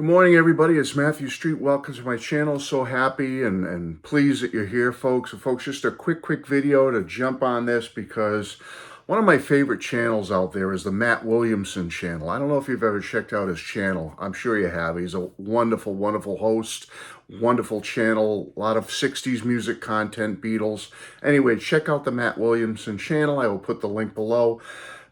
Good morning, everybody. It's Matthew Street. Welcome to my channel. So happy and pleased that you're here, folks. And folks, just a quick video to jump on this because one of my favorite channels out there is the Matt Williamson channel. I don't know if you've ever checked out his channel. I'm sure you have. He's a wonderful host, wonderful channel, a lot of 60s music content, Beatles. Anyway, check out the Matt Williamson channel. I will put the link below.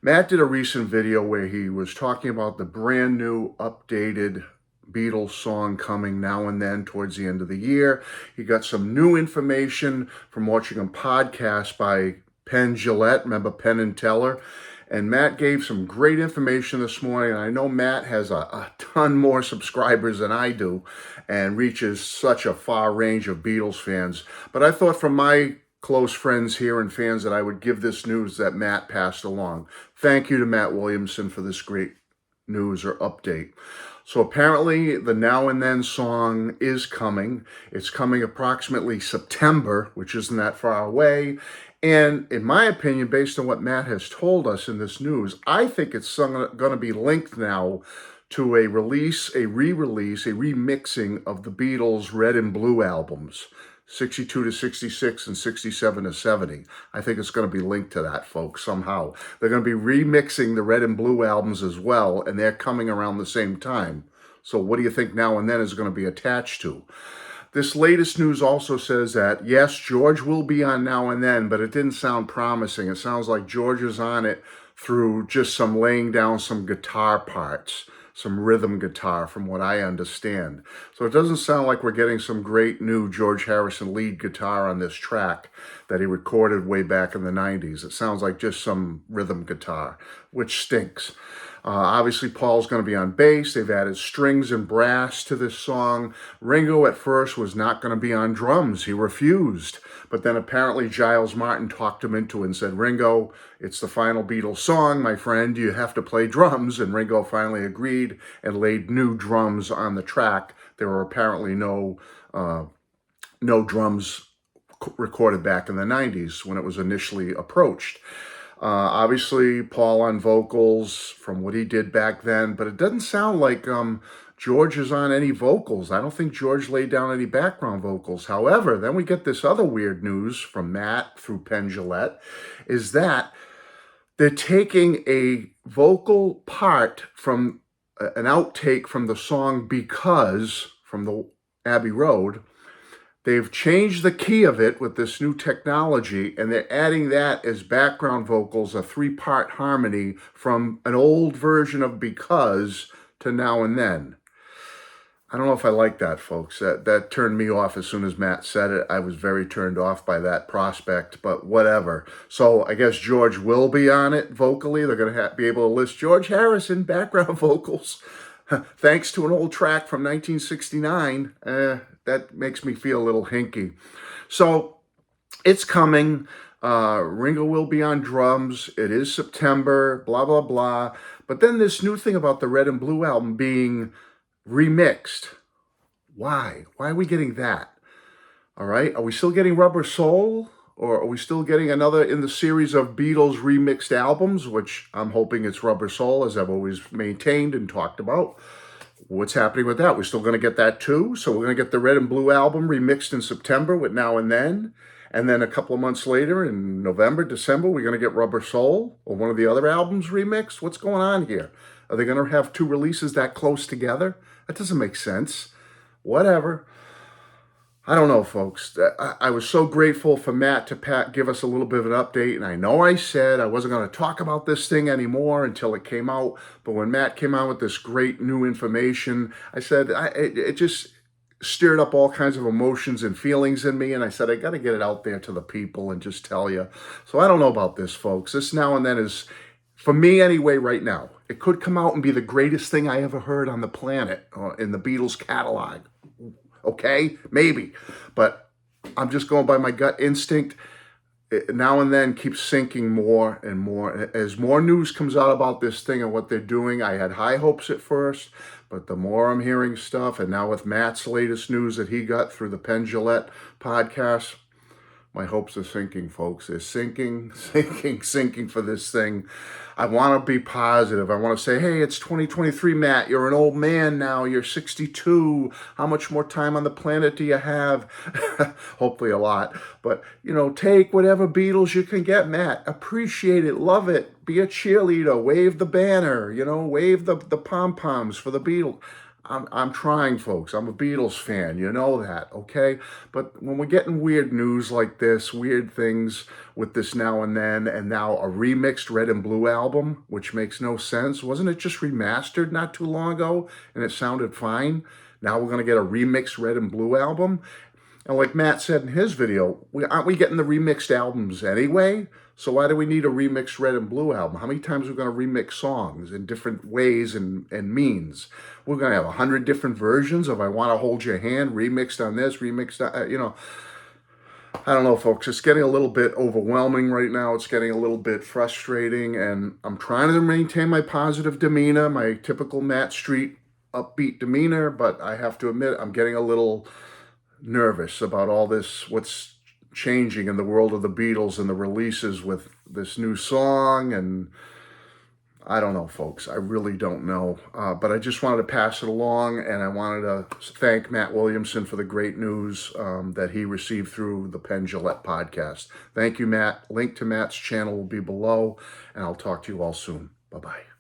Matt did a recent video where he was talking about the brand new updated Beatles song coming now and then towards the end of the year. He got some new information from watching a podcast by Penn Jillette, remember Penn and Teller? And Matt gave some great information this morning. And I know Matt has a ton more subscribers than I do and reaches such a far range of Beatles fans. But I thought from my close friends here and fans that I would give this news that Matt passed along. Thank you to Matt Williamson for this great news or update. So apparently the Now and Then song is coming. It's coming approximately September, which isn't that far away. And in my opinion, based on what Matt has told us in this news, I think it's going to be linked now to a release, a re-release, a remixing of the Beatles' Red and Blue albums. 62 to 66 and 67 to 70. I think it's going to be linked to that, folks, somehow. They're going to be remixing the Red and Blue albums as well, and they're coming around the same time. So what do you think Now and Then is going to be attached to? This latest news also says that, yes, George will be on Now and Then, but it didn't sound promising. It sounds like George is on it through just some laying down some guitar parts, some rhythm guitar from what I understand. So it doesn't sound like we're getting some great new George Harrison lead guitar on this track that he recorded way back in the 90s. It sounds like just some rhythm guitar, which stinks. Obviously, Paul's going to be on bass. They've added strings and brass to this song. Ringo at first was not going to be on drums. He refused. But then apparently Giles Martin talked him into it and said, Ringo, it's the final Beatles song, my friend. You have to play drums. And Ringo finally agreed and laid new drums on the track. There were apparently no drums recorded back in the 90s when it was initially approached. Obviously, Paul on vocals from what he did back then, but it doesn't sound like George is on any vocals. I don't think George laid down any background vocals. However, then we get this other weird news from Matt through Penn Jillette, is that they're taking a vocal part from an outtake from the song Because from the Abbey Road. They've changed the key of it with this new technology, and they're adding that as background vocals, a 3-part harmony from an old version of Because to Now and Then. I don't know if I like that, folks. That turned me off as soon as Matt said it. I was very turned off by that prospect, but whatever. So I guess George will be on it vocally. They're going to be able to list George Harrison background vocals. Thanks to an old track from 1969. That makes me feel a little hinky. So it's coming. Ringo will be on drums. It is September, blah, blah, blah. But then this new thing about the Red and Blue album being remixed. Why? Why are we getting that? All right. Are we still getting Rubber Soul? Or are we still getting another in the series of Beatles remixed albums, which I'm hoping it's Rubber Soul, as I've always maintained and talked about. What's happening with that? We're still going to get that too. So we're going to get the Red and Blue album remixed in September with Now and Then. And then a couple of months later in November, December, we're going to get Rubber Soul or one of the other albums remixed. What's going on here? Are they going to have 2 releases that close together? That doesn't make sense. Whatever. I don't know, folks. I was so grateful for Matt to give us a little bit of an update. And I know I said I wasn't going to talk about this thing anymore until it came out. But when Matt came out with this great new information, I said it just stirred up all kinds of emotions and feelings in me. And I said, I got to get it out there to the people and just tell you. So I don't know about this, folks. This Now and Then is, for me anyway, right now. It could come out and be the greatest thing I ever heard on the planet in the Beatles catalog. Okay, maybe, but I'm just going by my gut instinct. Now and Then keeps sinking more and more. As more news comes out about this thing and what they're doing, I had high hopes at first, but the more I'm hearing stuff, and now with Matt's latest news that he got through the Penn Jillette podcast, my hopes are sinking, folks. They're sinking, sinking for this thing. I want to be positive. I want to say, hey, it's 2023, Matt. You're an old man now. You're 62. How much more time on the planet do you have? Hopefully a lot. But, take whatever Beatles you can get, Matt. Appreciate it. Love it. Be a cheerleader. Wave the banner. Wave the pom-poms for the Beatles. I'm trying, folks. I'm a Beatles fan. You know that, okay? But when we're getting weird news like this, weird things with this Now and Then, and now a remixed Red and Blue album, which makes no sense. Wasn't it just remastered not too long ago and it sounded fine? Now we're going to get a remixed Red and Blue album? And like Matt said in his video, aren't we getting the remixed albums anyway? So why do we need a remixed Red and Blue album? How many times are we going to remix songs in different ways and means? We're going to have 100 different versions of I Want to Hold Your Hand, remixed on this, remixed on, I don't know, folks. It's getting a little bit overwhelming right now. It's getting a little bit frustrating, and I'm trying to maintain my positive demeanor, my typical Matt Street upbeat demeanor, but I have to admit I'm getting a little nervous about all this, what's changing in the world of the Beatles and the releases with this new song. And I don't know, folks. I really don't know. But I just wanted to pass it along, and I wanted to thank Matt Williamson for the great news that he received through the Penn Jillette podcast. Thank you, Matt. Link to Matt's channel will be below, and I'll talk to you all soon. Bye-bye.